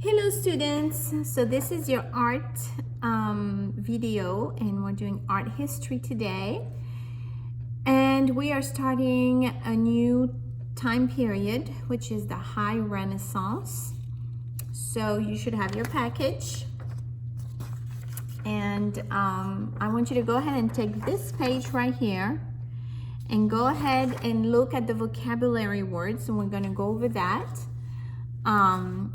Hello students, so this is your art video and we're doing art history today, and we are starting a new time period, which is the High Renaissance. So you should have your package, and I want you to go ahead and take this page right here and go ahead and look at the vocabulary words, and we're going to go over that.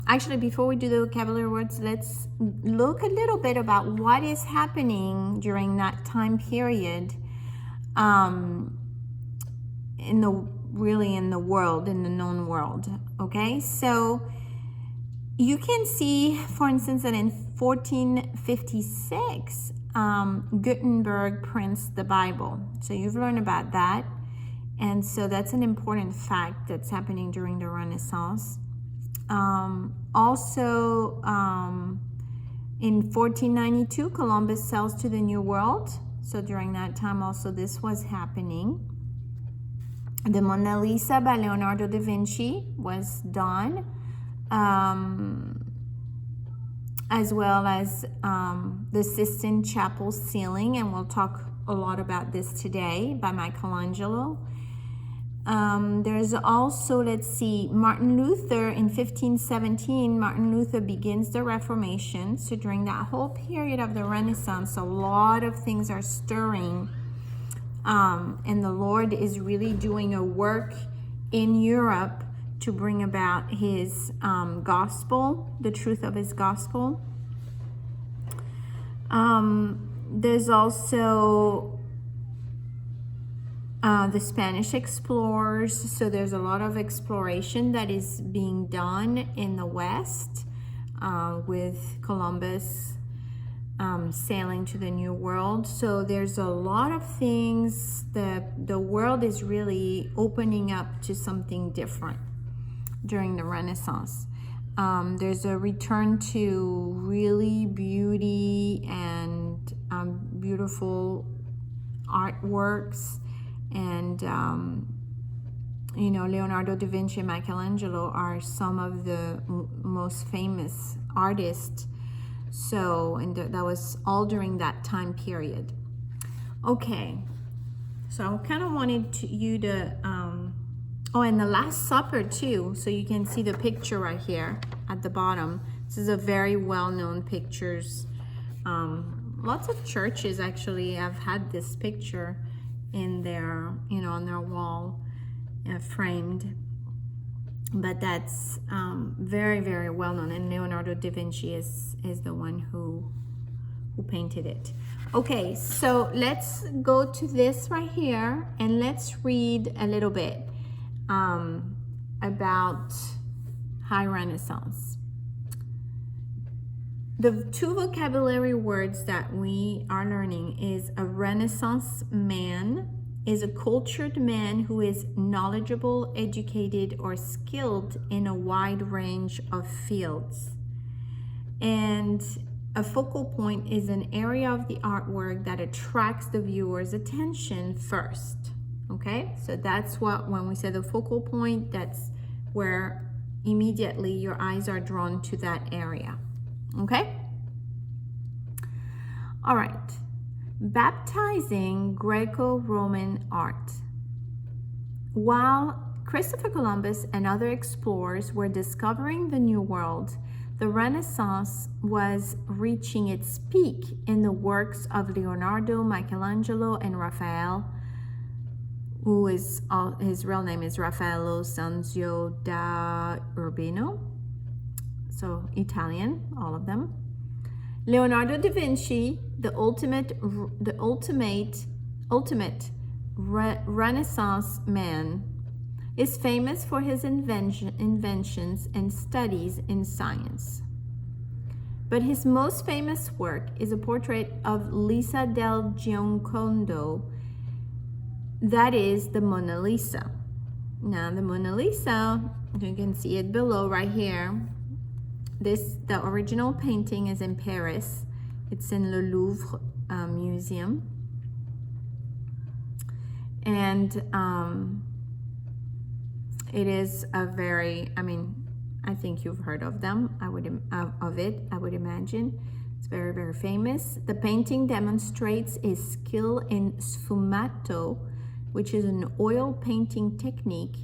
Actually, before we do the vocabulary words, let's look a little bit about what is happening during that time period in the world, in the known world. Okay, so you can see, for instance, that in 1456 Gutenberg prints the Bible. So you've learned about that, and so that's an important fact that's happening during the Renaissance. Also, in 1492, Columbus sails to the New World. So during that time also this was happening. The Mona Lisa by Leonardo da Vinci was done, as well as the Sistine Chapel ceiling, and we'll talk a lot about this today, by Michelangelo. There's also, let's see, Martin Luther in 1517. Martin Luther begins the Reformation. So during that whole period of the Renaissance, a lot of things are stirring, and the Lord is really doing a work in Europe to bring about his gospel, the truth of his gospel. There's also the Spanish explorers. So there's a lot of exploration that is being done in the West, with Columbus sailing to the New World. So there's a lot of things that the world is really opening up to something different during the Renaissance. There's a return to really beauty and beautiful artworks. And, Leonardo da Vinci and Michelangelo are some of the most famous artists. So, and that was all during that time period. Okay, so I kind of wanted you to, and the Last Supper too. So you can see the picture right here at the bottom. This is a very well-known pictures. Lots of churches actually have had this picture in their, on their wall, framed. But that's very, very well known, and Leonardo da Vinci is the one who painted it. Okay, so let's go to this right here and let's read a little bit about High Renaissance. The two vocabulary words that we are learning is a Renaissance man is a cultured man who is knowledgeable, educated, or skilled in a wide range of fields. And a focal point is an area of the artwork that attracts the viewer's attention first. Okay, so that's what, when we say the focal point, that's where immediately your eyes are drawn to that area. Okay? All right. Baptizing Greco-Roman art. While Christopher Columbus and other explorers were discovering the New World, the Renaissance was reaching its peak in the works of Leonardo, Michelangelo, and Raphael, who is, his real name is Raffaello Sanzio da Urbino. So Italian, all of them. Leonardo da Vinci, the ultimate Renaissance man, is famous for his inventions and studies in science. But his most famous work is a portrait of Lisa del Giocondo, that is the Mona Lisa. Now the Mona Lisa, you can see it below right here. The original painting is in Paris. It's in the Louvre Museum. And it is a very, I think you've heard of them. I would imagine. It's very, very famous. The painting demonstrates a skill in sfumato, which is an oil painting technique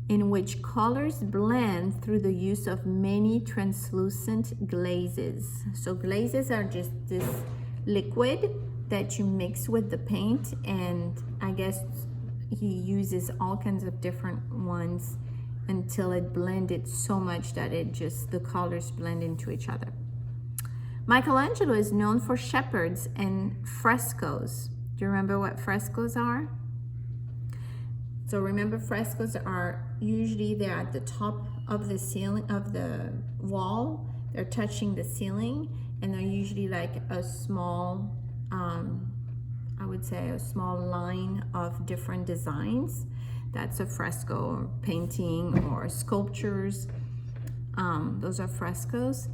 in which colors blend through the use of many translucent glazes. So glazes are just this liquid that you mix with the paint, and I guess he uses all kinds of different ones until it blended so much that the colors blend into each other. Michelangelo is known for shepherds and frescoes. Do you remember what frescoes are? So remember, frescoes are usually they're at the top of the ceiling of the wall. They're touching the ceiling, and they're usually like a small, I would say a small line of different designs. That's a fresco, or painting, or sculptures. Those are frescoes.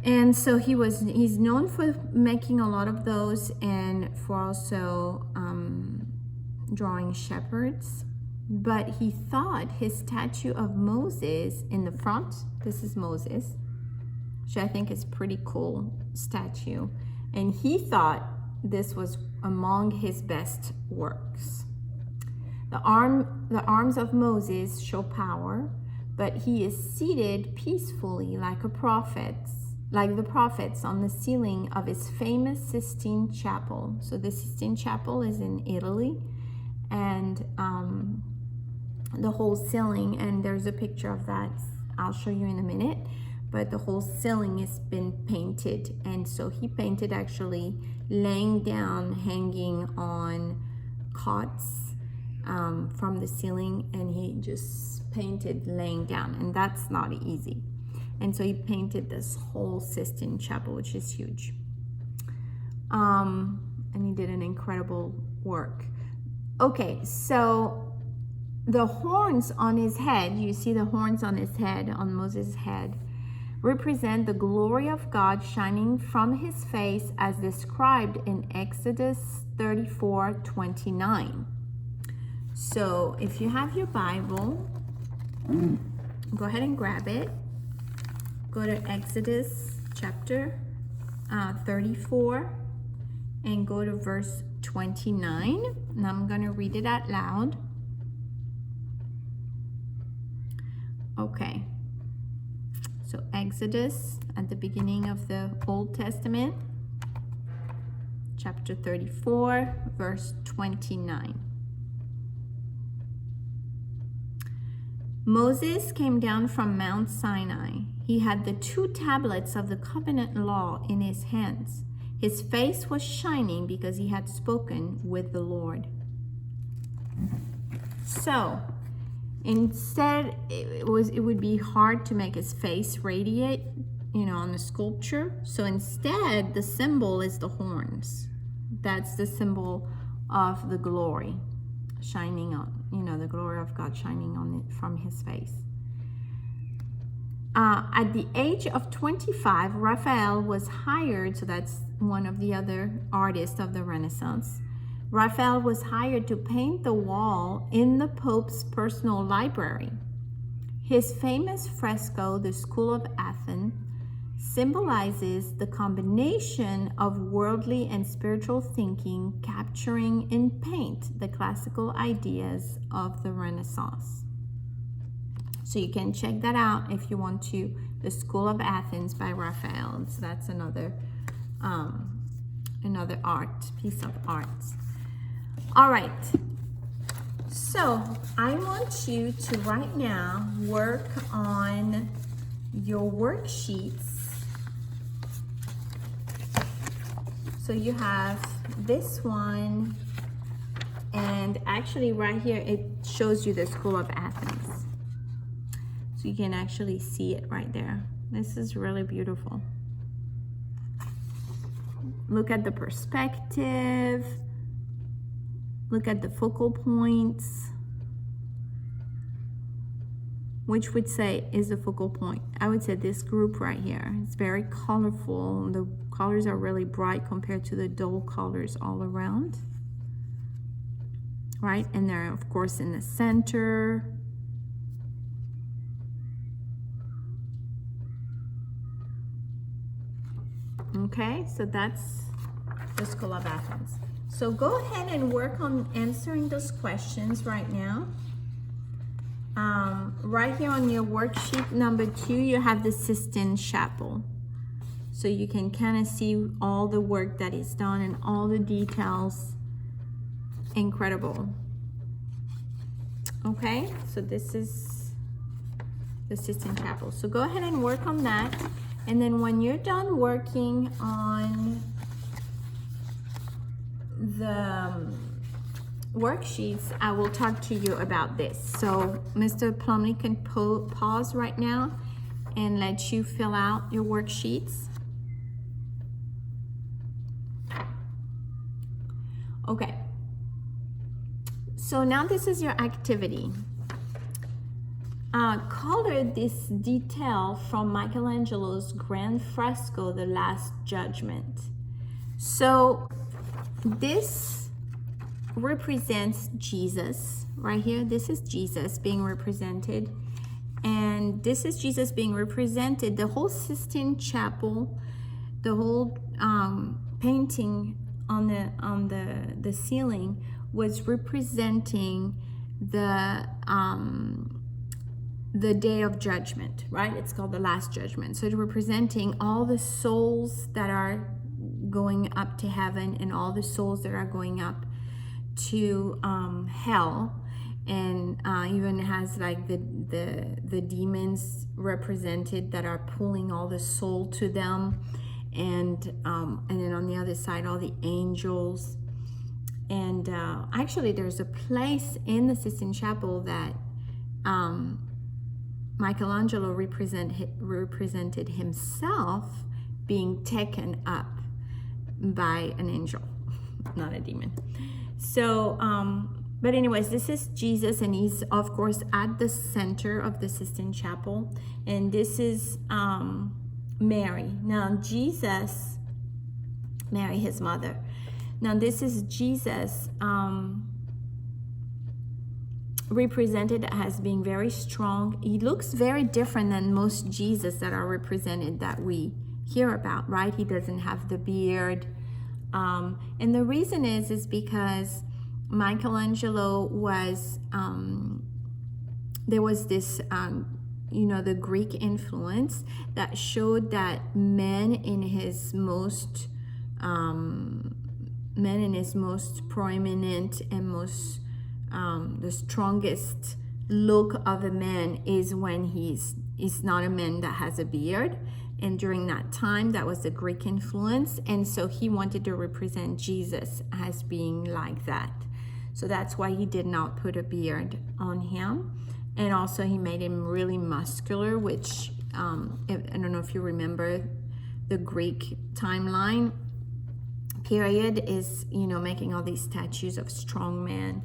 And so he's known for making a lot of those, and for also drawing shepherds. But he thought his statue of Moses in the front, this is Moses, which I think is pretty cool statue, and he thought this was among his best works. The arms of Moses show power, but he is seated peacefully like the prophets on the ceiling of his famous Sistine Chapel. So the Sistine Chapel is in Italy, and the whole ceiling, and there's a picture of that I'll show you in a minute, but the whole ceiling has been painted. And so he painted actually laying down, hanging on cots from the ceiling, and he just painted laying down, and that's not easy. And so he painted this whole Sistine Chapel, which is huge. And he did an incredible work. Okay, so the horns on his head, you see the horns on his head, on Moses' head, represent the glory of God shining from his face as described in Exodus 34:29. So if you have your Bible, go ahead and grab it. Go to Exodus chapter 34 and go to verse 29. And I'm going to read it out loud. Okay. So Exodus at the beginning of the Old Testament, chapter 34, verse 29. Moses came down from Mount Sinai. He had the 2 tablets of the covenant law in his hands. His face was shining because he had spoken with the Lord. So, instead, it would be hard to make his face radiate, on the sculpture. So instead, the symbol is the horns. That's the symbol of the glory shining on, the glory of God shining on it from his face. At the age of 25, Raphael was hired, so that's one of the other artists of the Renaissance. Raphael was hired to paint the wall in the Pope's personal library. His famous fresco, The School of Athens, symbolizes the combination of worldly and spiritual thinking, capturing in paint the classical ideas of the Renaissance. So you can check that out if you want to. The School of Athens by Raphael. So that's another piece of art. All right. So I want you to right now work on your worksheets. So you have this one, and actually right here it shows you the School of Athens. So you can actually see it right there. This is really beautiful. Look at the perspective. Look at the focal points. Which would say is the focal point? I would say this group right here. It's very colorful. The colors are really bright compared to the dull colors all around. Right? And they're, of course, in the center. Okay, so that's the School of Athens. So go ahead and work on answering those questions right now. Right here on your worksheet number 2, you have the Sistine Chapel. So you can kind of see all the work that is done and all the details. Incredible. Okay, so this is the Sistine Chapel. So go ahead and work on that. And then when you're done working on the worksheets, I will talk to you about this. So Mr. Plumley can pause right now and let you fill out your worksheets. Okay. So now this is your activity. Color this detail from Michelangelo's grand fresco, The Last Judgment. So this represents Jesus right here. This is Jesus being represented, and this is Jesus being represented. The whole Sistine Chapel, the whole painting on the ceiling was representing the day of judgment, right? It's called the Last Judgment. So it's representing all the souls that are going up to heaven and all the souls that are going up to hell, and even has like the demons represented that are pulling all the soul to them, and then on the other side all the angels. And actually there's a place in the Sistine Chapel that Michelangelo represented himself being taken up by an angel, not a demon. So, but anyways, this is Jesus, and he's of course at the center of the Sistine Chapel, and this is Mary. Now Jesus, Mary, his mother. Now this is Jesus represented as being very strong. He looks very different than most Jesus that are represented that we hear about, right? He doesn't have the beard. And the reason is because Michelangelo was, there was this, the Greek influence that showed that men in his most prominent and most, the strongest look of a man is when he's not a man that has a beard. And during that time, that was the Greek influence. And so he wanted to represent Jesus as being like that. So that's why he did not put a beard on him. And also he made him really muscular, which, I don't know if you remember the Greek timeline period is, making all these statues of strong men.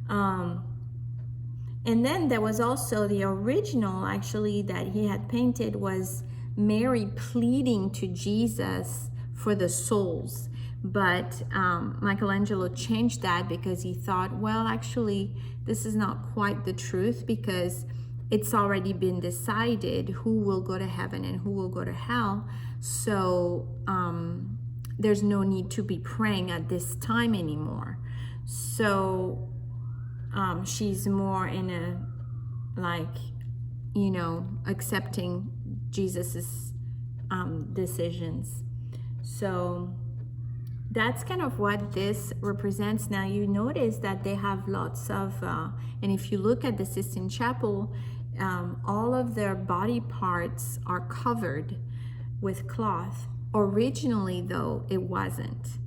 And then there was also the original, actually, that he had painted was Mary pleading to Jesus for the souls. But Michelangelo changed that because he thought, well, actually, this is not quite the truth, because it's already been decided who will go to heaven and who will go to hell. So there's no need to be praying at this time anymore. So she's more in a, accepting Jesus's decisions. So that's kind of what this represents. Now you notice that they have lots of, and if you look at the Sistine Chapel, all of their body parts are covered with cloth. Originally, though, it wasn't.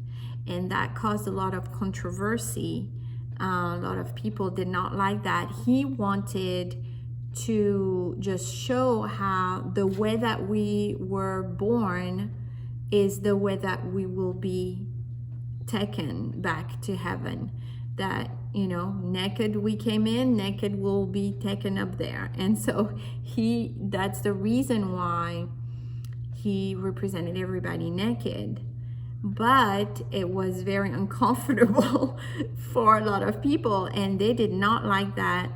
And that caused a lot of controversy. A lot of people did not like that. He wanted to just show how the way that we were born is the way that we will be taken back to heaven. That, naked we came in, naked will be taken up there. And so that's the reason why he represented everybody naked. But it was very uncomfortable for a lot of people, and they did not like that.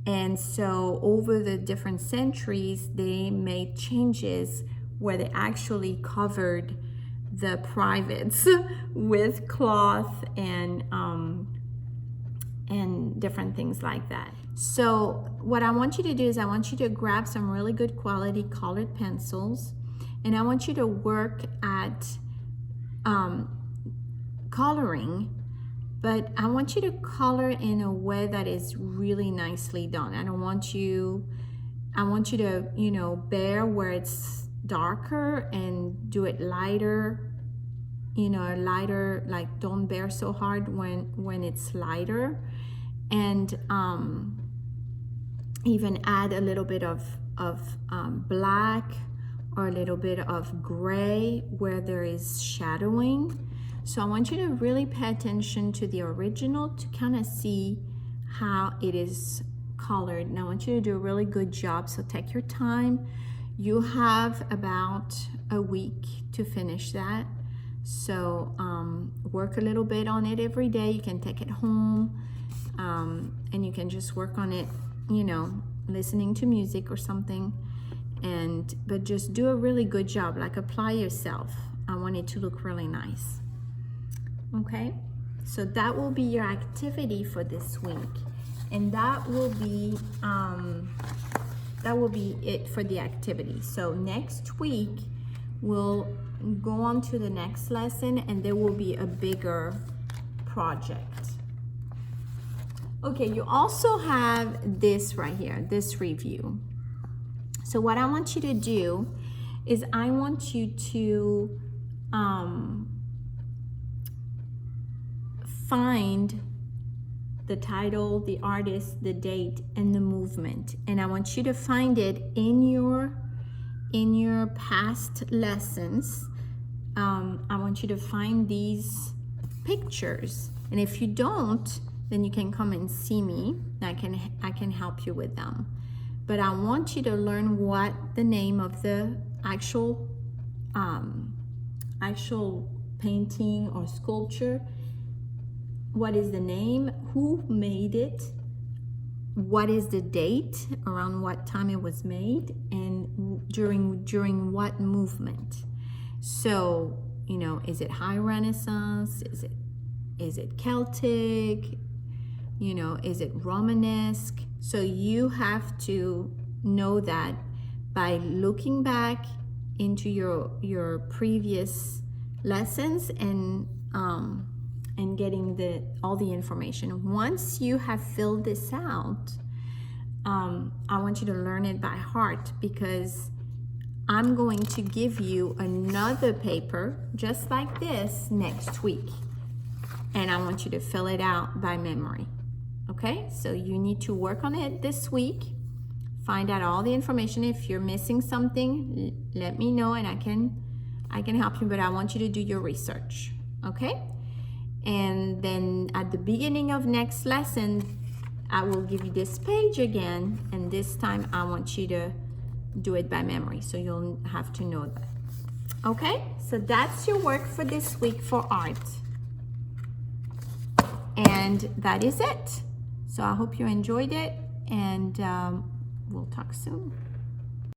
And so over the different centuries, they made changes where they actually covered the privates with cloth and different things like that. So what I want you to do is I want you to grab some really good quality colored pencils, and I want you to work at coloring, but I want you to color in a way that is really nicely done. I want you to, you know, bear where it's darker and do it lighter, you know, lighter, like don't bear so hard when it's lighter, and even add a little bit of black or a little bit of gray where there is shadowing. So I want you to really pay attention to the original to kind of see how it is colored, and I want you to do a really good job. So take your time. You have about a week to finish that. So work a little bit on it every day. You can take it home, and you can just work on it, you know, listening to music or something, but just do a really good job, like apply yourself. I want it to look really nice. Okay, so that will be your activity for this week, and that will be it for the activity. So next week we'll go on to the next lesson, and there will be a bigger project. Okay, you also have this right here, this review. So what I want you to do is I want you to find the title, the artist, the date, and the movement. And I want you to find it in your past lessons. I want you to find these pictures. And if you don't, then you can come and see me. I can help you with them. But I want you to learn what the name of the actual painting or sculpture, what is the name, who made it, what is the date, around what time it was made, and during what movement. So, you know, is it High Renaissance? Is it Celtic? You know, is it Romanesque? So you have to know that by looking back into your previous lessons and getting all the information. Once you have filled this out, I want you to learn it by heart, because I'm going to give you another paper just like this next week, and I want you to fill it out by memory. Okay, so you need to work on it this week, find out all the information. If you're missing something, let me know and I can help you, but I want you to do your research. Okay, and then at the beginning of next lesson I will give you this page again, and this time I want you to do it by memory, so you'll have to know that. Okay, so that's your work for this week for art, and that is it. So I hope you enjoyed it, and we'll talk soon.